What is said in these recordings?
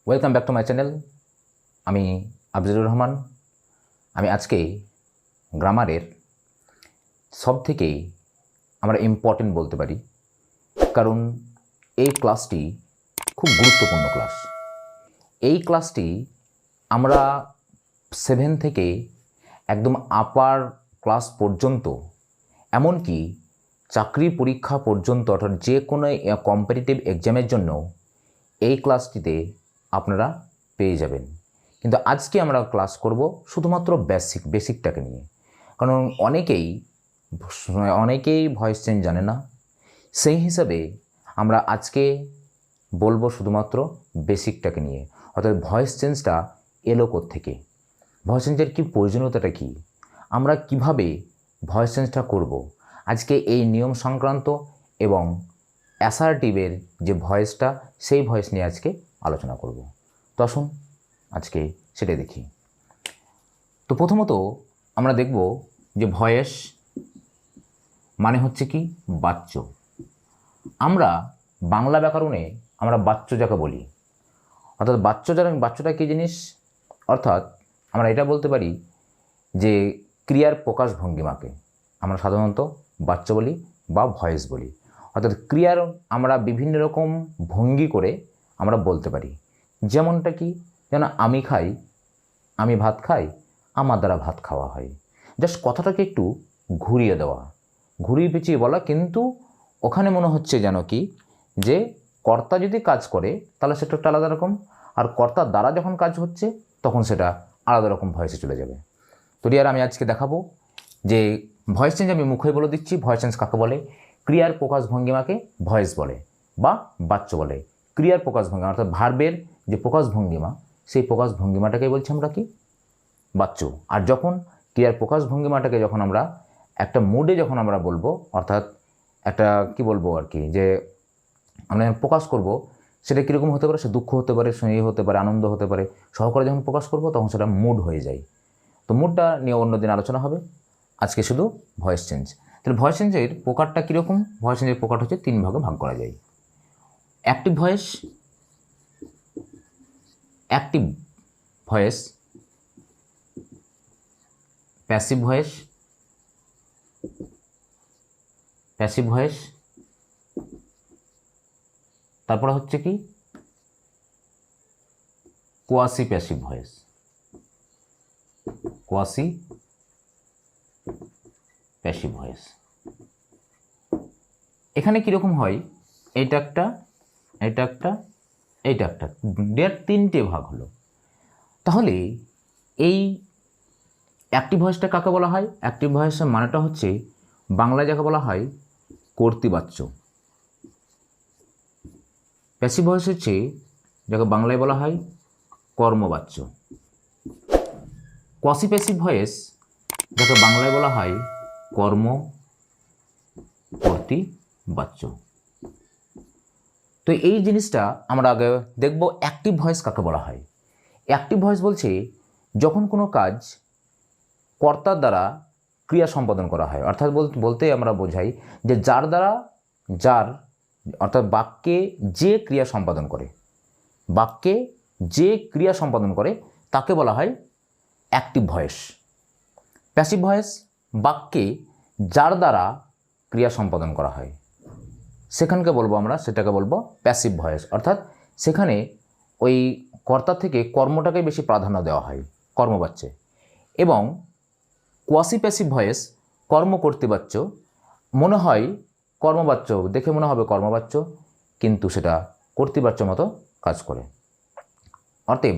Welcome back to my channel. আমি আফজালুর রহমান। আমি আজকে গ্রামারের সবথেকে আমরা ইম্পর্টেন্ট বলতে পারি, কারণ এই ক্লাসটি খুব গুরুত্বপূর্ণ ক্লাস। এই ক্লাসটি আমরা 7 থেকে একদম আপার ক্লাস পর্যন্ত, এমনকি চাকরি পরীক্ষা পর্যন্ত, অর্থাৎ যে কোনো কম্পিটিটিভ এক্সামের জন্য এই ক্লাসটিতে আপনারা পেয়ে যাবেন। কিন্তু আজকে আমরা ক্লাস করব শুধুমাত্র বেসিকটাকে নিয়ে, কারণ অনেকেই ভয়েস চেঞ্জ জানে না। সেই হিসাবে আমরা আজকে বলবো শুধুমাত্র বেসিকটাকে নিয়ে, অর্থাৎ ভয়েস চেঞ্জটা এলো কোত্থেকে, ভয়েস চেঞ্জের কী প্রয়োজনীয়তাটা কী, আমরা কিভাবে ভয়েস চেঞ্জটা করব, আজকে এই নিয়ম সংক্রান্ত এবং অ্যাসার্টিভের যে ভয়েসটা, সেই ভয়েস নিয়ে আজকে আলোচনা করব। তো আসুন আজকে সেটাই দেখি। তো প্রথমত আমরা দেখব যে ভয়েস মানে হচ্ছে কি বাচ্য। আমরা বাংলা ব্যাকরণে আমরা বাচ্য যাকে বলি, অর্থাৎ বাচ্যটা কী জিনিস, অর্থাৎ আমরা এটা বলতে পারি যে ক্রিয়ার প্রকাশ ভঙ্গিমাকে আমরা সাধারণত বাচ্য বলি বা ভয়েস বলি। অর্থাৎ ক্রিয়ার আমরা বিভিন্ন রকম ভঙ্গি করে আমরা বলতে পারি। যেমনটা কি, যেন আমি খাই, আমি ভাত খাই, আমার দ্বারা ভাত খাওয়া হয়। জাস্ট কথাটাকে একটু ঘুরিয়ে দেওয়া, ঘুরিয়ে পেঁচিয়ে বলা, কিন্তু ওখানে মনে হচ্ছে যেন কি যে কর্তা যদি কাজ করে তাহলে সেটা একটা আলাদা রকম, আর কর্তার দ্বারা যখন কাজ হচ্ছে তখন সেটা আলাদা রকম ভয়েসে চলে যাবে। তো ডিয়ার, আমি আজকে দেখাবো যে ভয়েস চেঞ্জ, আমি মুখে বলে দিচ্ছি ভয়েস চেঞ্জ কাকে বলে। ক্রিয়ার প্রকাশ ভঙ্গিমাকে ভয়েস বলে বা বাচ্য বলে। ক্রিয়ার প্রকাশ ভঙ্গিমা অর্থাৎ ভার্বের যে প্রকাশ ভঙ্গিমা, সেই প্রকাশ ভঙ্গিমাটাকে বলছি আমরা কি বাচ্য। আর যখন ক্রিয়ার প্রকাশ ভঙ্গিমাটাকে যখন আমরা একটা মুডে যখন আমরা বলবো, অর্থাৎ একটা কি বলবো আর কি, যে আমরা প্রকাশ করব, সেটা কীরকম হতে পারে, সে দুঃখ হতে পারে, সে হতে পারে, আনন্দ হতে পারে, সহকারে যখন প্রকাশ করব তখন সেটা মুড হয়ে যায়। তো মুডটা নিয়ে অন্য দিন আলোচনা হবে, আজকে শুধু ভয়েস চেঞ্জ। তাহলে ভয়েস চেঞ্জের প্রকারটা কীরকম? ভয়েস চেঞ্জের প্রকার হচ্ছে 3 ভাগে ভাগ করা যায়। অ্যাক্টিভ ভয়েস, প্যাসিভ ভয়েস, তারপরে হচ্ছে কি কোয়াসি প্যাসিভ ভয়েস। এখানে কীরকম হয়, এইটা একটা, তিনটে ভাগ হলো। তাহলে এই অ্যাক্টিভ ভয়েসটা কাকে বলা হয়? অ্যাক্টিভ ভয়েসের মানেটা হচ্ছে বাংলায় যাকে বলা হয় কর্তৃবাচ্য। প্যাসিভ ভয়েস হচ্ছে যাকে বাংলায় বলা হয় কর্মবাচ্য। কোয়াসি প্যাসিভ ভয়েস যাকে বাংলায় বলা হয় কর্তৃবাচ্য। তো এই জিনিসটা আমরা আগে দেখব অ্যাক্টিভ ভয়েস কাকে বলা হয়। অ্যাক্টিভ ভয়েস বলছে যখন কোনো কাজ কর্তার দ্বারা ক্রিয়া সম্পাদন করা হয়, অর্থাৎ বলতে আমরা বোঝাই যে যার অর্থাৎ বাক্যে যে ক্রিয়া সম্পাদন করে তাকে বলা হয় অ্যাক্টিভ ভয়েস। প্যাসিভ ভয়েস বাক্যে যার দ্বারা ক্রিয়া সম্পাদন করা হয় সেটাকে বলবো প্যাসিভ ভয়েস, অর্থাৎ সেখানে ওই কর্তা থেকে কর্মটাকে বেশি প্রাধান্য দেওয়া হয়, কর্মবাচ্যে। এবং কোয়াসি প্যাসিভ ভয়েস কর্তৃবাচ্য, মনে হয় কর্মবাচ্য, দেখে মনে হবে কর্মবাচ্য, কিন্তু সেটা কর্তৃবাচ্য মতো কাজ করে। অতএব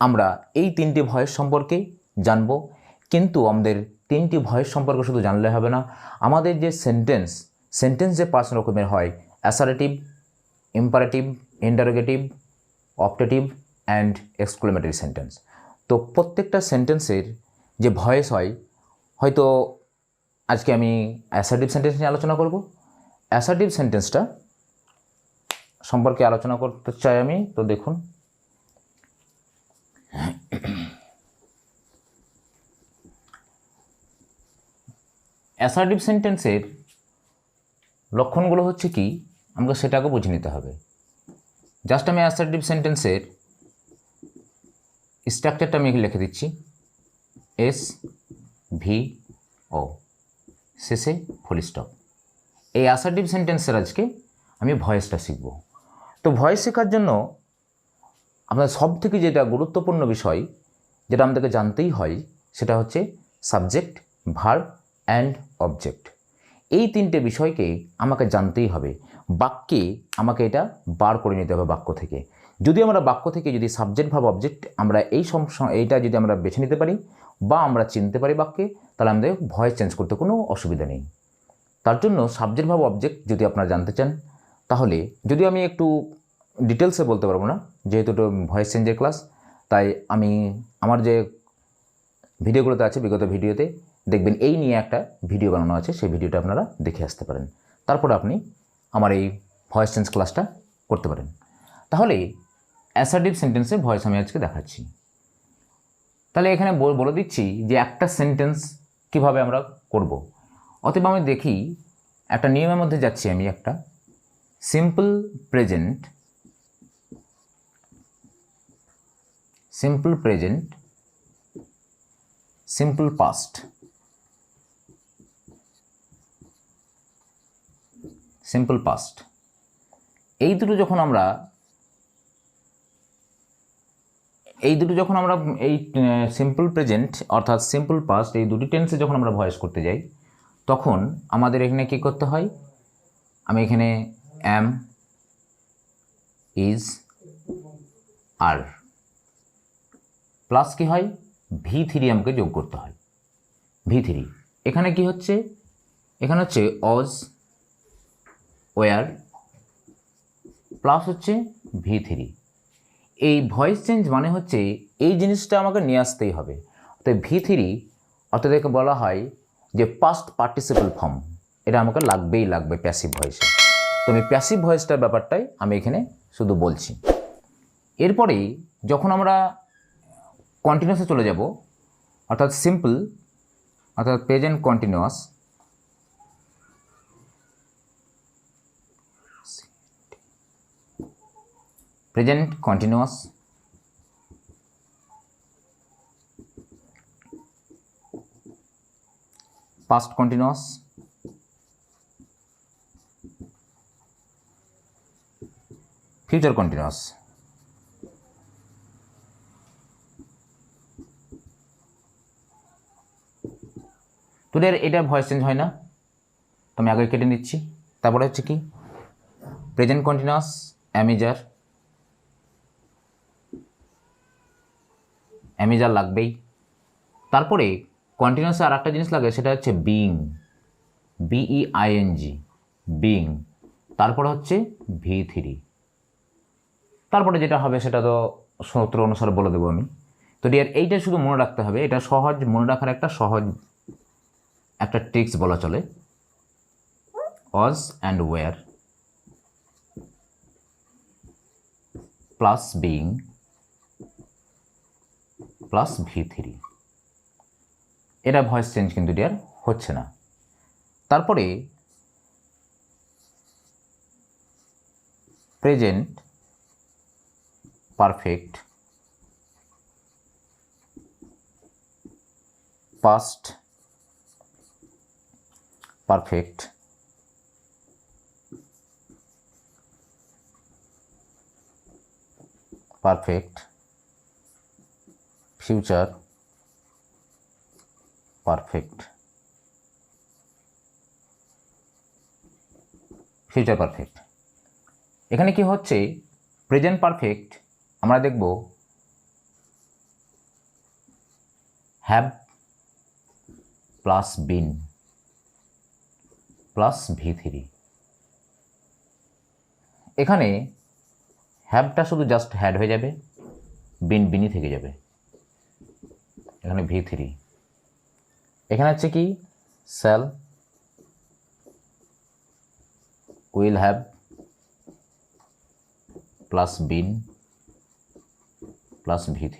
আমরা এই 3টি ভয়েস সম্পর্কে জানব, কিন্তু আমাদের 3টি ভয়েস সম্পর্কে শুধু জানলে হবে না, আমাদের যে সেন্টেন্স যে 5 রকমের হয়, assertive, imperative, interrogative, optative and exclamatory sentence. তো প্রত্যেকটা সেন্টেন্সের যে ভয়েস হয়, হয়তো আজকে আমি অ্যাসার্টিভ সেন্টেন্স নিয়ে আলোচনা করব। অ্যাসার্টিভ সেন্টেন্সটা সম্পর্কে আলোচনা করতে চাই আমি। তো দেখুন, অ্যাসার্টিভ সেন্টেন্সের লক্ষণগুলো হচ্ছে কি, আমাকে সেটাকে বুঝে নিতে হবে। জাস্ট আমি অ্যাসার্টিভ সেন্টেন্সের স্ট্রাকচারটা আমি লিখে দিচ্ছি এস ভি ও, শেষে ফুল স্টপ। এই অ্যাসার্টিভ সেন্টেন্সের আজকে আমি ভয়েসটা শিখব। তো ভয়েস শেখার জন্য আপনার সবথেকে যেটা গুরুত্বপূর্ণ বিষয় যেটা আমাদেরকে জানতেই হয় সেটা হচ্ছে সাবজেক্ট, ভার্ব অ্যান্ড অবজেক্ট। এই তিনটে বিষয়কে আমাকে জানতেই হবে। বাক্যে আমাকে এটা বার করে নিতে হবে বাক্য থেকে। যদি আমরা বাক্য থেকে যদি সাবজেক্ট, ভার্ব, অবজেক্ট আমরা এইটা যদি আমরা বেছে নিতে পারি বা আমরা চিনতে পারি বাক্যে, তাহলে আমাদের ভয়েস চেঞ্জ করতে কোনো অসুবিধা নেই। তার জন্য সাবজেক্ট, ভার্ব, অবজেক্ট যদি আপনারা জানতে চান, তাহলে যদি আমি একটু ডিটেলসে বলতে পারবো না, যেহেতু এটা ভয়েস চেঞ্জের ক্লাস, তাই আমি আমার যে ভিডিওগুলোতে আছে বিগত ভিডিওতে দেখবেন এই নিয়ে একটা ভিডিও বানানো আছে, সেই ভিডিওটা আপনারা দেখে আসতে পারেন। তারপর আপনি আমার এই ভয়েস চেঞ্জ ক্লাসটা করতে পারেন। তাহলে অ্যাসার্টিভ সেন্টেন্সের ভয়েস আমি আজকে দেখাচ্ছি। তাহলে এখানে বলে দিচ্ছি যে একটা সেন্টেন্স কিভাবে আমরা করব। অতএব আমি দেখি একটা নিয়মের মধ্যে যাচ্ছি আমি, একটা simple present, simple present, simple past, simple past, এই দুটো যখন আমরা এই সিম্পল প্রেজেন্ট অর্থাৎ সিম্পল পাস্ট এই দুটি টেন্সে যখন আমরা ভয়েস করতে যাই, তখন আমাদের এখানে কি করতে হয়, আমি এখানে অ্যাম, ইজ, আর প্লাস কি হয় V3 আমাকে যোগ করতে হয়। V3 এখানে কি হচ্ছে, এখানে হচ্ছে অজ, ওয়ার প্লাস হচ্ছে V3। এই ভয়েস চেঞ্জ মানে হচ্ছে এই জিনিসটা আমাকে নিয়ে আসতেই হবে। অর্থাৎ V3 অর্থাৎ একে বলা হয় যে পাস্ট পার্টিসিপল ফর্ম, এটা আমাকে লাগবেই লাগবে প্যাসিভ ভয়েসে। তো আমি প্যাসিভ ভয়েসটার ব্যাপারটাই আমি এখানে শুধু বলছি। এরপরে যখন আমরা কন্টিনিউয়াসে চলে যাব, অর্থাৎ সিম্পল অর্থাৎ present continuous, present continuous, past continuous, future continuous. তোদের এটা ভয়েস চেঞ্জ হয় না, তো আমি আগে কেটে নিচ্ছি। তারপরে হচ্ছে কি প্রেজেন্ট কন্টিনিউয়াস, অ্যামিজার, অ্যামিজার লাগবেই। তারপরে কন্টিনিউয়াসে আর একটা জিনিস লাগে, সেটা হচ্ছে বিইং, BEING, বিইং। তারপরে হচ্ছে V3। তারপরে যেটা হবে সেটা তো সূত্র অনুসারে বলে দেবো আমি। তো ডিয়ার এইটা শুধু মনে রাখতে হবে, এটা সহজ মনে রাখার একটা ট্রিক্স বলা চলে। Was and were plus being plus V3, এটা ভয়েস চেঞ্জ কিন্তু ডিয়ার হচ্ছে না। তারপরে present perfect, past perfect, perfect, future perfect, future perfect. এখানে কি হচ্ছে, প্রেজেন্ট পারফেক্ট আমরা দেখব have plus been plus V3। এখানে হ্যাভটা শুধু জাস্ট হ্যাড হয়ে যাবে, বিনই থেকে যাবে, এখানে V3। এখানে হচ্ছে কি shall, will have plus been plus V3।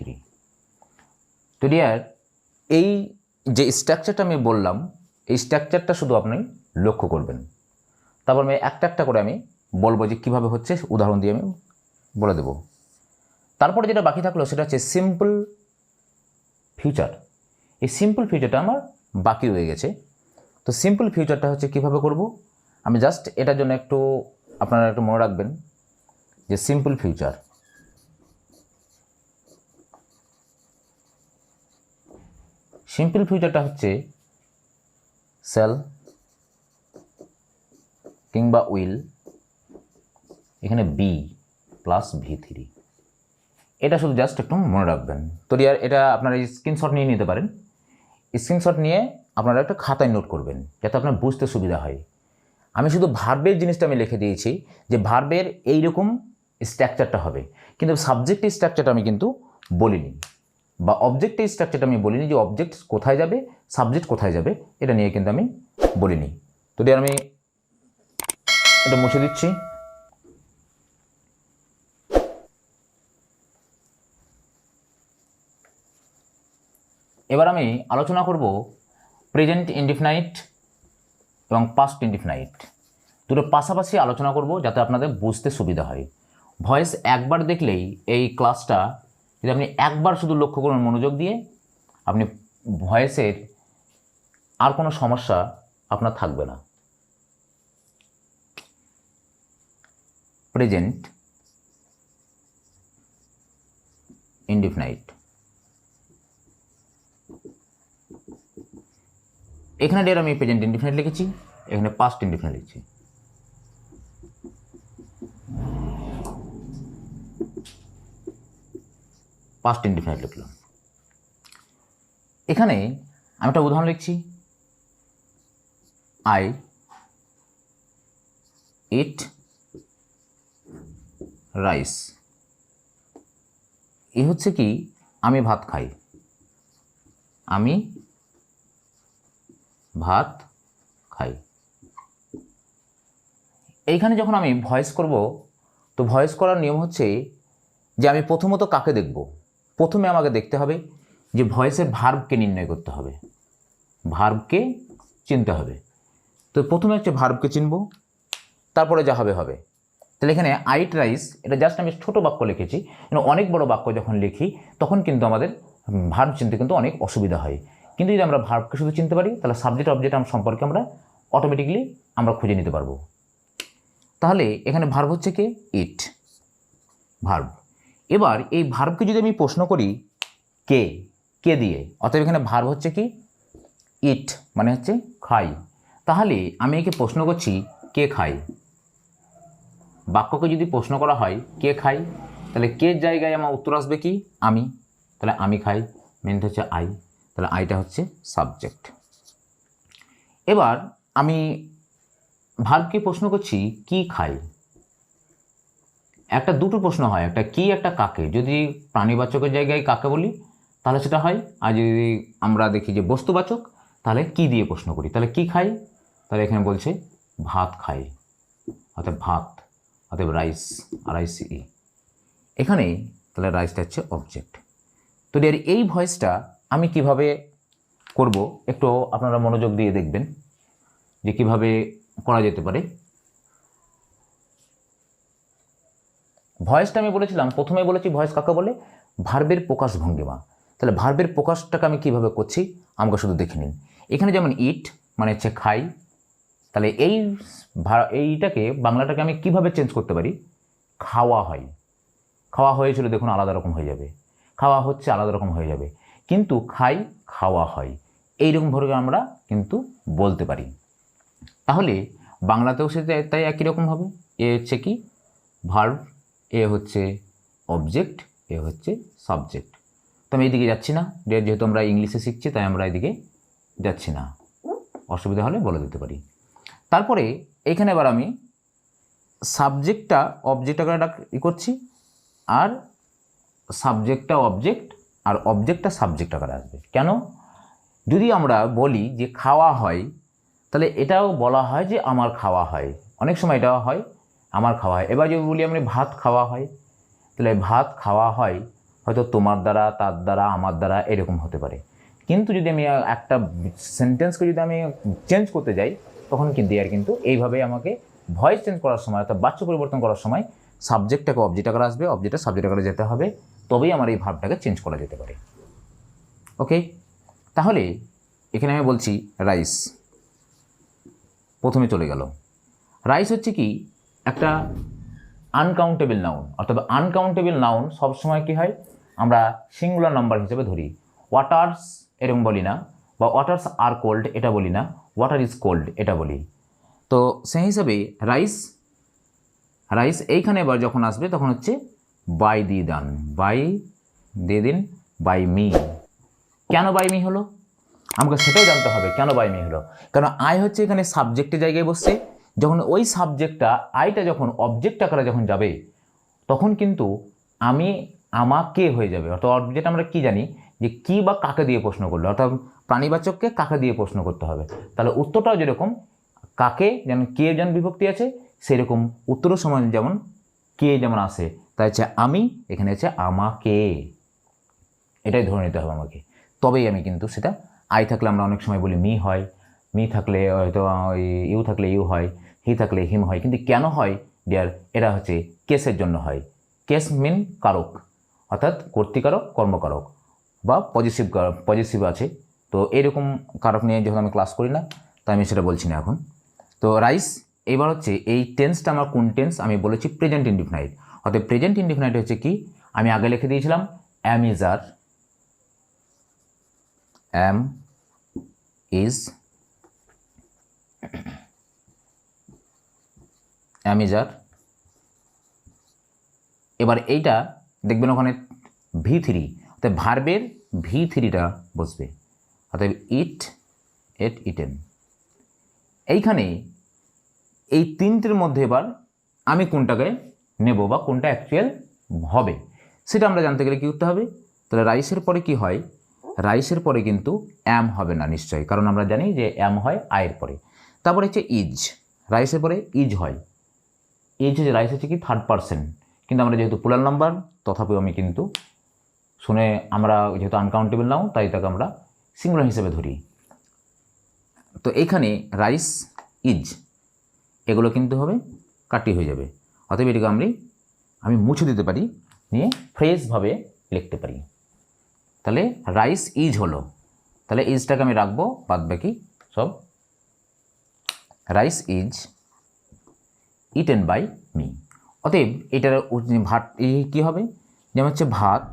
তো ডিয়ার এই যে স্ট্রাকচারটা আমি বললাম, এই স্ট্রাকচারটা শুধু আপনি লক্ষ্য করবেন। তারপর আমি একটা একটা করে আমি বলবো যে কীভাবে হচ্ছে, উদাহরণ দিয়ে আমি বলে দেব। তারপরে যেটা বাকি থাকলো সেটা হচ্ছে সিম্পল ফিউচার। এই সিম্পল ফিউচারটা আমার বাকি রয়ে গেছে। তো সিম্পল ফিউচারটা হচ্ছে কিভাবে করব, আমি জাস্ট এটার জন্য একটু আপনারা একটু মনে রাখবেন যে সিম্পল ফিউচার হচ্ছে সেল কিংবা উইল, এখানে বি প্লাস V3, এটা শুধু জাস্ট একটু মনে রাখবেন। তো আর এটা আপনারা স্ক্রিনশট নিয়ে নিতে পারেন। স্ক্রিনশট নিয়ে আপনারা একটা খাতায় নোট করবেন যাতে আপনার বুঝতে সুবিধা হয়। আমি শুধু ভার্বের জিনিসটা আমি লিখে দিয়েছি যে ভার্বের এইরকম স্ট্রাকচারটা হবে, কিন্তু সাবজেক্টের স্ট্রাকচারটা আমি কিন্তু বলিনি, বা অবজেক্টের স্ট্রাকচারটা আমি বলিনি যে অবজেক্ট কোথায় যাবে, সাবজেক্ট কোথায় যাবে, এটা নিয়ে কিন্তু আমি বলিনি। তো আমি এটা মুছে দিচ্ছি। এবার আমি আলোচনা করব প্রেজেন্ট ইনডিফিনাইট এবং পাস্ট ইনডিফিনাইট, দুটো পাশাপাশি আলোচনা করব যাতে আপনাদের বুঝতে সুবিধা হয়। ভয়েস একবার দেখলেই এই ক্লাসটা যদি আপনি একবার শুধু লক্ষ্য করুন মনোযোগ দিয়ে, আপনি ভয়েসের আর কোনো সমস্যা আপনার থাকবে না। প্রেজেন্ট ইনডিফিনাইট, এখানে ডের আমি প্রেজেন্ট ইনডিফিনাইট লিখেছি, এখানে পাস্ট ইনডিফিনাইট লিখছি। পাস্ট ইনডিফিনাইট লিখলাম। এখানে আমি একটা উদাহরণ লিখছি, আই ইট রাইস। এ হচ্ছে কি, আমি ভাত খাই, আমি ভাত খাই। এইখানে যখন আমি ভয়েস করব, তো ভয়েস করার নিয়ম হচ্ছে যে আমি প্রথমত কাকে দেখব, প্রথমে আমাকে দেখতে হবে যে ভয়েসের ভার্বকে নির্ণয় করতে হবে, ভার্বকে চিনতে হবে। তো প্রথমে হচ্ছে ভার্বকে চিনব, তারপরে যা হবে হবে। তাহলে এখানে আইট রাইস, এটা জাস্ট আমি ছোটো বাক্য লিখেছি, কিন্তু অনেক বড় বাক্য যখন লিখি তখন কিন্তু আমাদের ভার্ব চিনতে কিন্তু অনেক অসুবিধা হয়। কিন্তু যদি আমরা ভার্বকে শুধু চিনতে পারি তাহলে সাবজেক্ট অবজেক্ট সম্পর্কে আমরা অটোমেটিকলি আমরা খুঁজে নিতে পারবো। তাহলে এখানে ভার্ব হচ্ছে কি, ইট, ভার্ব। এবার এই ভার্বকে যদি আমি প্রশ্ন করি কে, কে দিয়ে, অতএব এখানে ভার্ব হচ্ছে কি, ইট মানে হচ্ছে খাই। তাহলে আমি একে প্রশ্ন করছি কে খায়। বাক্যকে যদি প্রশ্ন করা হয় কে খাই, তাহলে কে জায়গায় আমার উত্তর আসবে কি, আমি। তাহলে আমি খাই মেন হচ্ছে আই, তাহলে আইটা হচ্ছে সাবজেক্ট। এবার আমি ভার্বকে প্রশ্ন করছি কি খাই। একটা দুটো প্রশ্ন হয়, একটা কি একটা কাকে। যদি প্রাণীবাচকের জায়গায় কাকে বলি তাহলে সেটা হয়, আর যদি আমরা দেখি যে বস্তুবাচক তাহলে কি দিয়ে প্রশ্ন করি, তাহলে কি খাই, তাহলে এখানে বলছে ভাত খাই, অর্থাৎ ভাত, অর্থাৎ রাইস, RICE এখানে, তাহলে রাইসটা হচ্ছে অবজেক্ট। তো এর এই ভয়েসটা আমি কিভাবে করব একটু আপনারা মনোযোগ দিয়ে দেখবেন যে কিভাবে করা যেতে পারে। ভয়েসটা আমি বলেছিলাম, প্রথমে বলেছি ভয়েস কাকে বলে, ভার্বের প্রকাশ ভঙ্গিমা। তাহলে ভার্বের প্রকাশটাকে আমি কিভাবে করছি আমাকে শুধু দেখে নিন। এখানে যেমন ইট মানে হচ্ছে খাই, তাহলে এইটাকে বাংলাটাকে আমি কিভাবে চেঞ্জ করতে পারি, খাওয়া হয়। খাওয়া হয়েছিল দেখুন আলাদা রকম হয়ে যাবে, খাওয়া হচ্ছে আলাদা রকম হয়ে যাবে, কিন্তু খাই খাওয়া হয় এইরকমভাবে আমরা কিন্তু বলতে পারি। তাহলে বাংলাতেও সেটা তাই একই রকম হবে। এ হচ্ছে কি ভার্ব, এ হচ্ছে অবজেক্ট, এ হচ্ছে সাবজেক্ট। তো আমি এইদিকে যাচ্ছি না, যেহেতু আমরা ইংলিশে শিখছি তাই আমরা এদিকে যাচ্ছি না, অসুবিধা হলে বলে দিতে পারি। তারপরে এখানে এবার আমি সাবজেক্টটা অবজেক্ট আকারে করছি, আর সাবজেক্টটা অবজেক্ট, আর অবজেক্টটা সাবজেক্ট আকারে আসবে। কেন, যদি আমরা বলি যে খাওয়া হয়, তাহলে এটাও বলা হয় যে আমার খাওয়া হয়, অনেক সময় এটাও হয় আমার খাওয়া হয়। এবার যদি বলি আমরা ভাত খাওয়া হয়, তাহলে ভাত খাওয়া হয় হয়তো তোমার দ্বারা, তার দ্বারা, আমার দ্বারা, এরকম হতে পারে। কিন্তু যদি আমি একটা সেন্টেন্সকে যদি আমি চেঞ্জ করতে যাই তখন কিন্তু এইভাবে আমাকে ভয়েস চেঞ্জ করার সময় অর্থাৎ বাক্য পরিবর্তন করার সময় সাবজেক্টটাকে অবজেক্ট আকারে আসবে, অবজেক্টটা সাবজেক্ট আকারে যেতে হবে, তবেই আমার এই ভার্বটাকে চেঞ্জ করা যেতে পারে। ওকে, তাহলে এখানে আমি বলছি রাইস, প্রথমে চলে গেল। রাইস হচ্ছে কি একটা আনকাউন্টেবল নাউন, অর্থাৎ আনকাউন্টেবল নাউন সবসময় কী হয় আমরা সিঙ্গুলার নাম্বার হিসেবে ধরি। ওয়াটার্স এরকম বলি না, বা ওয়াটার্স আর কোল্ড এটা বলি না, ওয়াটার ইজ কোল্ড এটা বলি। তো সেই হিসাবে রাইস, রাইস এইখানে এবার যখন আসবে তখন হচ্ছে বাই দিয়ে দান, বাই দিয়ে দিন, বাই মি। কেন বাই মি হলো আমাকে সেটাও জানতে হবে, কেন বাই মি হলো। কারণ আই হচ্ছে এখানে সাবজেক্টের জায়গায় বসছে, যখন ওই সাবজেক্টটা আইটা যখন অবজেক্ট আকারে যখন যাবে তখন কিন্তু আমি আমাকে হয়ে যাবে। অর্থাৎ অবজেক্ট আমরা কি জানি যে কি বা কাকে দিয়ে প্রশ্ন করলো, অর্থাৎ প্রাণীবাচককে কাকে দিয়ে প্রশ্ন করতে হবে, তাহলে উত্তরটাও যেরকম কাকে যেমন কে যেমন বিভক্তি আছে সেরকম উত্তরের সময় যেমন কে যেমন আসে, তাই হচ্ছে আমি, এখানে হচ্ছে আমাকে, এটাই ধরে নিতে হবে আমাকে, তবেই আমি কিন্তু সেটা। আই থাকলে আমরা অনেক সময় বলি মি হয়, মি থাকলে হয়তো ইউ থাকলে ইউ হয়, হি থাকলে হিম হয়, কিন্তু কেন হয় ডিয়ার, এটা হচ্ছে কেসের জন্য হয়। কেস মিন কারক, অর্থাৎ কর্তৃকারক কর্মকারক বা পজিটিভ আছে। তো এরকম কারক নিয়ে যখন আমি ক্লাস করি না তাই আমি সেটা বলছি না এখন। তো রাইস এবার হচ্ছে এই টেন্সটা আমার কোন টেন্স, আমি বলেছি প্রেজেন্ট ইনডিফিনাইট। অর্থাৎ প্রেজেন্ট ইনডিফিনাইট হচ্ছে কি, আমি আগে লিখে দিয়েছিলাম am is are, am is, am is are. এবার এইটা দেখবেন ওখানে V3, অর্থাৎ ভার্বের V3টা বসবে, অর্থাৎ ইট, এট, ইটেন। এইখানে এই তিনটের মধ্যে এবার আমি কোনটাকে নেব বা কোনটা অ্যাকচুয়াল হবে সেটা আমরা জানতে গেলে কী করতে হবে। তাহলে রাইসের পরে কি হয়, রাইসের পরে কিন্তু অ্যাম হবে না নিশ্চয়ই, কারণ আমরা জানি যে অ্যাম হয় আয়ের পরে। তারপরে হচ্ছে ইজ, রাইসের পরে ইজ হয়। ইজ হচ্ছে রাইস হচ্ছে কি থার্ড পারসন, কিন্তু আমরা যেহেতু প্লুরাল নাম্বার তথাপিও আমি কিন্তু শুনে আমরা যেহেতু আনকাউন্টেবল নাও তাই তাকে আমরা সিঙ্গুলার হিসেবে ধরি। তো এইখানে রাইস, ইজ এগুলো কিন্তু হবে কাটি হয়ে যাবে, অতএব এটাকে আমি মুছে দিতে পারি, নিয়ে ফ্রেশভাবে লিখতে পারি। তাহলে রাইস ইজ হলো, তাহলে ইজটাকে আমি রাখবো, বাদ বাকি সব rice is eaten by me. অতএব এটার ভাত কী হবে, যেমন হচ্ছে ভাত,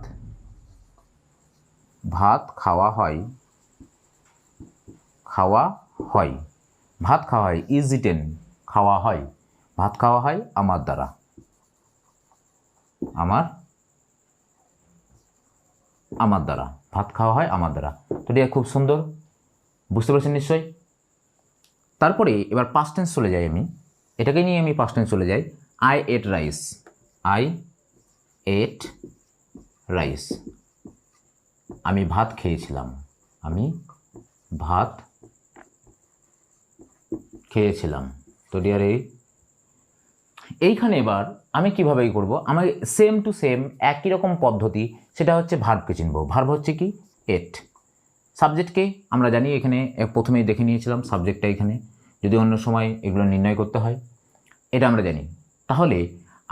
ভাত খাওয়া হয়, খাওয়া হয়, ভাত খাওয়া হয়, ইজ ইটেন খাওয়া হয়, ভাত খাওয়া হয় আমার দ্বারা, আমার দ্বারা, ভাত খাওয়া হয় আমার দ্বারা। তো এটা খুব সুন্দর, বুঝতে পারছেন নিশ্চয়ই। তারপরে এবার পাস্ট টেন্স চলে যাই, আমি এটাকে নিয়ে আমি পাস্ট টেন্স চলে যাই। I ate rice, I ate rice, আমি ভাত খেয়েছিলাম, আমি ভাত খেয়েছিলাম। তো ডিয়ার এইখানে এবার আমি কীভাবে করব, আমার সেম টু সেম একই রকম পদ্ধতি, সেটা হচ্ছে ভার্বকে চিনব। ভার্ব হচ্ছে কি এট, সাবজেক্টকে আমরা জানি এখানে প্রথমেই দেখে নিয়েছিলাম সাবজেক্টটা এখানে, যদি অন্য সময় এগুলো নির্ণয় করতে হয় এটা আমরা জানি। তাহলে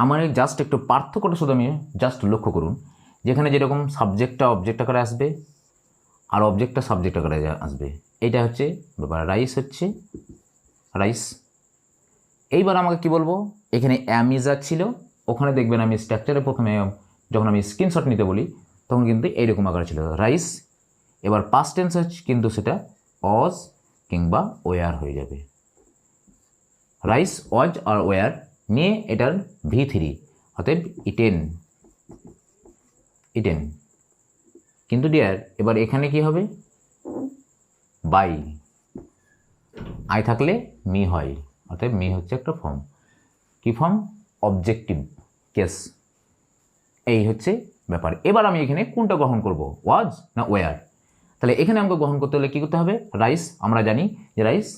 আমার জাস্ট একটু পার্থক্যটা শুধু আমি জাস্ট লক্ষ্য করুন, যেখানে যেরকম সাবজেক্টটা অবজেক্ট আকারে আসবে আর অবজেক্টটা সাবজেক্ট আকারে আসবে, এটা হচ্ছে ব্যাপার। রাইস হচ্ছে রাইস। এইবার আমাকে কি বলবো, এখানে অ্যামিজার ছিল, ওখানে দেখবেন আমি স্ট্রাকচারে প্রথমে যখন আমি স্ক্রিনশট নিতে বলি তখন কিন্তু এইরকম আকারে ছিল রাইস। এবার পাস্ট টেন্স হচ্ছে কিন্তু সেটা অজ কিংবা ওয়ার হয়ে যাবে। রাইস, অজ আর ওয়ার নিয়ে এটার V3, অতএব ইটেন, ইটেন। কিন্তু ডিয়ার এবার এখানে কি হবে, বাই, আই থাকলে মি হয়, অতএব মি হচ্ছে একটা ফর্ম, কি ফর্ম, অবজেক্টিভ কেস। এই হচ্ছে ব্যাপার। এবার আমি এখানে কোনটা গ্রহণ করব, ওয়াজ না ওয়ার। তাহলে এখানে আমাকে গ্রহণ করতে হলে কী করতে হবে, রাইস আমরা জানি যে রাইস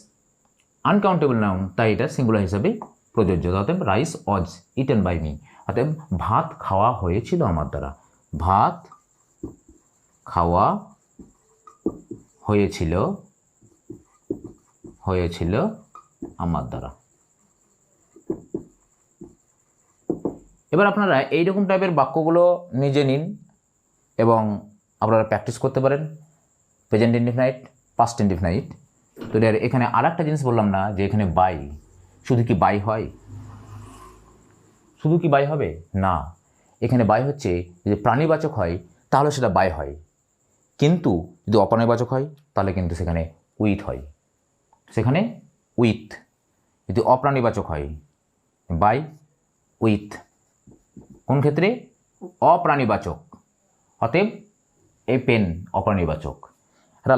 আনকাউন্টেবল নাউন, তাই এটা সিঙ্গুলার হিসাবে প্রযোজ্য। অতএব rice was eaten by me, অতএব ভাত খাওয়া হয়েছিল আমার দ্বারা, ভাত খাওয়া হয়েছিল, হয়েছিল আমার দ্বারা। এবার আপনারা এইরকম টাইপের বাক্যগুলো নিজে নিন এবং আপনারা প্র্যাকটিস করতে পারেন। Present indefinite, past indefinite. তো এখানে আর একটা জিনিস বললাম না যে এখানে বাই, শুধু কি বাই হয়? শুধু কি বাই হবে? না, এখানে বাই হচ্ছে যদি প্রাণীবাচক হয় তাহলে সেটা বাই হয়, কিন্তু যদি অপ্রাণীবাচক হয় তাহলে কিন্তু সেখানে উইথ হয়, সেখানে উইথ। যদি অপ্রাণীবাচক হয় বাই উইথ। কোন ক্ষেত্রে? অপ্রাণীবাচক। অতএব এই পেন অপ্রাণীবাচক। একটা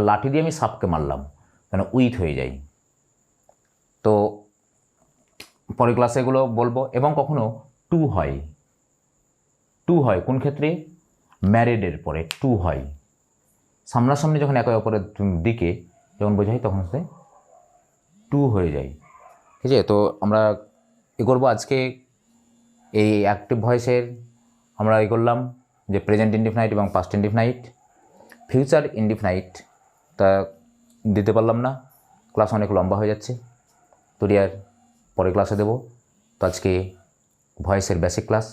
লাঠি দিয়ে আমি সাপকে মারলাম, কেন উইথ হয়ে যায়। তো পরের ক্লাসে এগুলো বলবো। এবং কখনো টু হয়, কোন ক্ষেত্রে? ম্যারিডের পরে টু হয়। সামনাসামনি যখন একে অপরের দিকে যখন বোঝাই তখন সে টু হয়ে যায়। ঠিক আছে? তো আমরা এ করবো আজকে এই অ্যাক্টিভ ভয়েসের আমরা এ করলাম যে প্রেজেন্ট ইনডিফিনাইট এবং পাস্ট ইনডিফিনাইট। ফিউচার ইনডিফিনাইট তা দিতে পারলাম না, ক্লাস অনেক লম্বা হয়ে যাচ্ছে, তো আর পরের ক্লাসে দেবো। তো আজকে ভয়েসের basic class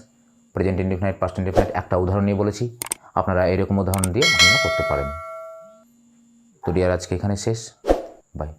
present indefinite, past indefinite একটা উদাহরণ নিয়ে বলেছি, আপনারা এরকম উদাহরণ দিয়ে আপনারা করতে পারেন। তো আর আজকে এখানে শেষ। বাই।